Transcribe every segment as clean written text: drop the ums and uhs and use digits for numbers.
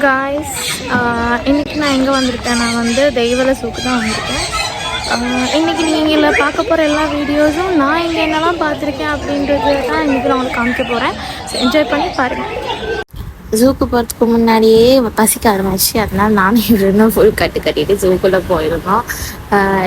Guys, இன்றைக்கி நான் எங்கே வந்திருக்கேன்? நான் வந்து தெய்வல சூக்கு தான் வந்திருக்கேன். இன்றைக்கி நீங்கள் பார்க்க போகிற எல்லா வீடியோஸும் நான் இங்கே என்னெல்லாம் பார்த்துருக்கேன் அப்படின்றது தான் இன்றைக்கி நான் உங்களுக்கு காமிக்க போகிறேன். ஸோ என்ஜாய் பண்ணி பாருங்கள். ஜூக்கு போகிறதுக்கு முன்னாடியே பசிக்க ஆரம்பிச்சு, அதனால் நானும் இன்னும் ஃபுல் கட்டிட்டு ஜூக்குள்ளே போயிருந்தோம்.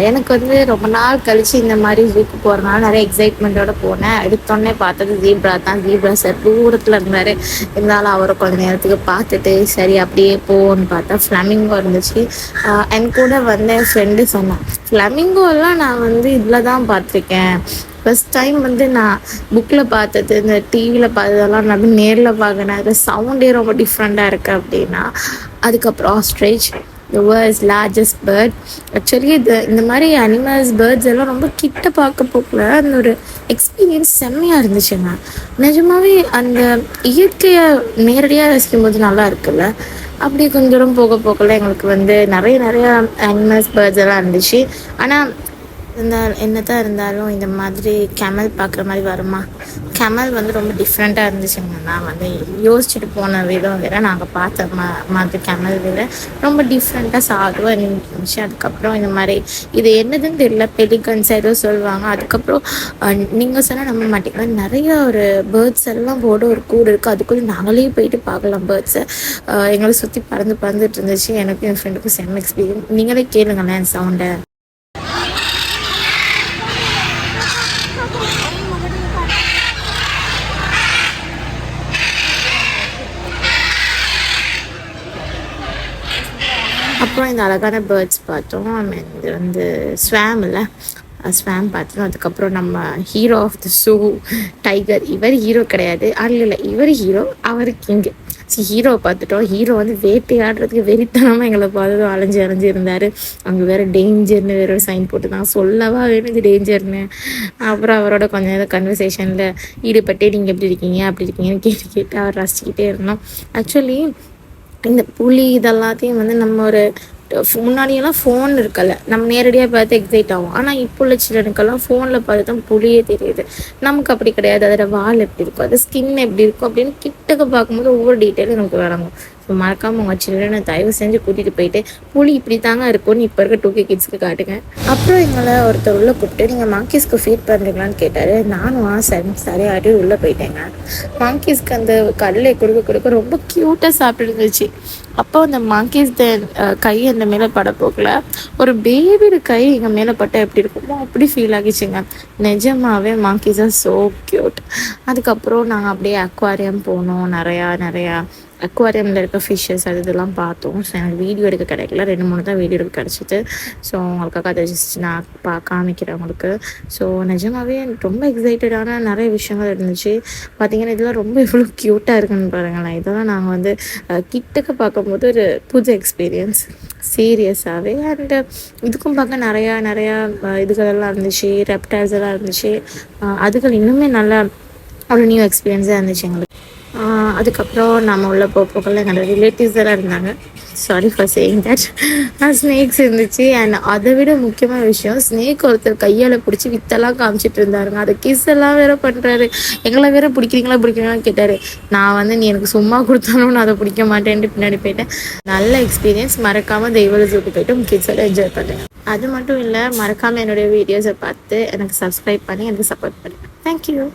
எனக்கு வந்து ரொம்ப நாள் கழித்து இந்த மாதிரி ஜூக்கு போகிறதுனால நிறைய எக்ஸைட்மெண்ட்டோடு போனேன். எடுத்தோடனே பார்த்தது ஜீப்ரா தான். ஜீப்ரா சார் தூரத்தில் இருந்தார். இருந்தாலும் அவரை கொஞ்சம் நேரத்துக்கு பார்த்துட்டு சரி அப்படியே போன்னு பார்த்தா ஃப்ளமிங்கோ இருந்துச்சு. என் கூட வந்து என் ஃப்ரெண்டு சொன்னான், ஃப்ளமிங்கோலாம் நான் வந்து இதில் தான் பார்த்துருக்கேன். ஃபஸ்ட் டைம் வந்து நான் புக்கில் பார்த்தது, இந்த டிவியில் பார்த்ததெல்லாம் நான் நேரில் பார்க்குறேன். அது சவுண்டே ரொம்ப டிஃப்ரெண்ட்டாக இருக்குது அப்படின்னா. அதுக்கப்புறம் ostrich, the world's largest bird. Actually இந்த மாதிரி அனிமல்ஸ், பேர்ட்ஸ் எல்லாம் ரொம்ப கிட்ட பார்க்க போகல. அந்த ஒரு எக்ஸ்பீரியன்ஸ் செம்மையாக இருந்துச்சுங்க. நிஜமாவே அந்த இயற்கையை நேரடியாக ரசிக்கும் போது நல்லா இருக்குல்ல. அப்படியே கொஞ்சம் தூரம் போகல எங்களுக்கு வந்து நிறைய அனிமல்ஸ், பேர்ட்ஸ் எல்லாம் இருந்துச்சு. ஆனால் என்னதான் இருந்தாலும் இந்த மாதிரி கேமல் பார்க்குற மாதிரி வருமா? கேமல் வந்து ரொம்ப டிஃப்ரெண்ட்டாக இருந்துச்சுங்க. நான் வந்து யோசிச்சுட்டு போன விதம் வேறு, நாங்கள் பார்த்த மாதிரி கேமல் வேறு ரொம்ப டிஃப்ரெண்ட்டாக சாதுவாக இருந்துச்சு. அதுக்கப்புறம் இந்த மாதிரி இது என்னதுன்னு தெரியல, பெலிகன்ஸ் ஏதோ சொல்லுவாங்க. அதுக்கப்புறம் நீங்கள் சொன்னால் நம்ப மாட்டீங்களா, நிறைய ஒரு பேர்ட்ஸ் எல்லாம் போட ஒரு கூடு இருக்குது. அதுக்குள்ளே நாங்களே போயிட்டு பார்க்கலாம் பேர்ட்ஸை. எங்களை சுற்றி பறந்துட்டு இருந்துச்சு. எனக்கும் என் ஃப்ரெண்டுக்கும் செம்ம எக்ஸ்பீரியன்ஸ். நீங்களே கேளுங்களேன் சவுண்டை. அப்புறம் இந்த அழகான பேர்ட்ஸ் பார்த்தோம். இது வந்து ஸ்வாம் இல்லை, ஸ்வாம் பார்த்தோம். அதுக்கப்புறம் நம்ம hero of the show tiger. இவர் ஹீரோ கிடையாது, இல்லை இவர் ஹீரோ, அவர் கிங்கு. ஹீரோவை பார்த்துட்டோம். ஹீரோ வந்து வேட்டையாடுறதுக்கு வெறித்தனமாக எங்களை பார்த்ததும் அலைஞ்சு இருந்தார். அங்கே வேறு டேஞ்சர்னு வேறு ஒரு சைன் போட்டு தான் சொல்லவா வேணும் இது டேஞ்சர்னு. அப்புறம் அவரோட கொஞ்சம் நேரம் கன்வர்சேஷனில் ஈடுபட்டு நீங்கள் எப்படி இருக்கீங்க அப்படி இருக்கீங்கன்னு கேட்டு அவர் ரசிச்சுக்கிட்டே இருந்தோம். ஆக்சுவலி இந்த புலி இதெல்லாத்தையும் வந்து நம்ம ஒரு முன்னாடியெல்லாம் ஃபோன் இருக்கல, நம்ம நேரடியாக பார்த்து எக்ஸைட் ஆகும். ஆனால் இப்போ உள்ள சிலனுக்கெல்லாம் ஃபோனில் பார்த்து தான் புலியே தெரியுது. நமக்கு அப்படி கிடையாது. அதோட வால் எப்படி இருக்கும், அது ஸ்கின் எப்படி இருக்கும் அப்படின்னு கிட்டக்க பார்க்கும்போது ஒவ்வொரு டீட்டெயிலும் நமக்கு வரணும். ஸோ மறக்காமல் உங்கள் சில்ட்ரனை தயவு செஞ்சு கூட்டிகிட்டு போயிட்டு புலி இப்படி தாங்க இருக்கும்னு இப்போ இருக்க 2K கிட்ஸ்க்கு காட்டுங்க. அப்புறம் எங்களை ஒருத்தர் உள்ளே கூப்பிட்டு நீங்கள் மாங்கீஸ்க்கு ஃபீட் பண்ணுறீங்களான்னு கேட்டார். நானும் சரி ஆடி உள்ளே போயிட்டேங்க. மாங்கீஸ்க்கு அந்த கடலை கொடுக்க ரொம்ப க்யூட்டாக சாப்பிட்டு இருந்துச்சு. அப்போ அந்த மாங்கீஸ் கை அந்த மேலே பட போகல, ஒரு பேபியோட கை எங்கள் மேலே பட்ட எப்படி இருக்குமோ அப்படி ஃபீல் ஆகிச்சுங்க. நிஜமாவே மாங்கீஸ் ஆர் ஸோ க்யூட். அதுக்கப்புறம் நாங்கள் அப்படியே அக்வாரியம் போனோம். நிறையா அக்வாரியமில் இருக்க ஃபிஷ்ஷஸ் இதெல்லாம் பார்த்தோம். ஸோ எனக்கு வீடியோ எடுக்க கிடைக்கல, 2-3 தான் வீடியோ எடுக்க கிடச்சிது. ஸோ உங்களுக்காக அதை ஜஸ்ட் நான் காமிக்கிறேன் உங்களுக்கு. ஸோ நிஜமாவே ரொம்ப எக்ஸைட்டடான நிறைய விஷயங்கள் இருந்துச்சு. பார்த்திங்கன்னா இதெல்லாம் ரொம்ப எவ்வளோ க்யூட்டாக இருக்குன்னு பாருங்களேன். இதெல்லாம் நாங்கள் வந்து கிட்டக்க பார்க்கும்போது ஒரு புது எக்ஸ்பீரியன்ஸ் சீரியஸாகவே. அண்டு இதுக்கும் பார்க்க நிறையா இதுகளெல்லாம் இருந்துச்சு, ரெப்டைல்ஸ் எல்லாம் இருந்துச்சு. அதுகள் இன்னுமே நல்லா ஒரு நியூ எக்ஸ்பீரியன்ஸாக இருந்துச்சு எங்களுக்கு. அதுக்கப்புறம் நம்ம உள்ள போகல என்னோட ரிலேட்டிவ்ஸ் எல்லாம் இருந்தாங்க. Sorry for saying that. Snakes இருந்துச்சு. அண்ட் அதை விட முக்கியமான விஷயம், ஸ்னேக் ஒருத்தர் கையால் பிடிச்சி வித்தெல்லாம் காமிச்சிட்டு இருந்தாருங்க. அதை கிஸ் எல்லாம் வேற பண்ணுறாரு. எங்களை வேற பிடிக்கிறீங்களான்னு கேட்டார். நான் வந்து நீ எனக்கு சும்மா கொடுத்தாலும் நான் அதை பிடிக்க மாட்டேன்ட்டு பின்னாடி போயிட்டேன். நல்ல எக்ஸ்பீரியன்ஸ். மறக்காமல் தெய்வல ஜூக்கு போய்ட்டு உங்கள் கிட்ஸோட என்ஜாய் பண்ணுங்க. அது மட்டும் இல்லை, மறக்காமல் என்னுடைய வீடியோஸை பார்த்து எனக்கு சப்ஸ்கிரைப் பண்ணி எனக்கு சப்போர்ட் பண்ணுங்கள். தேங்க்யூ.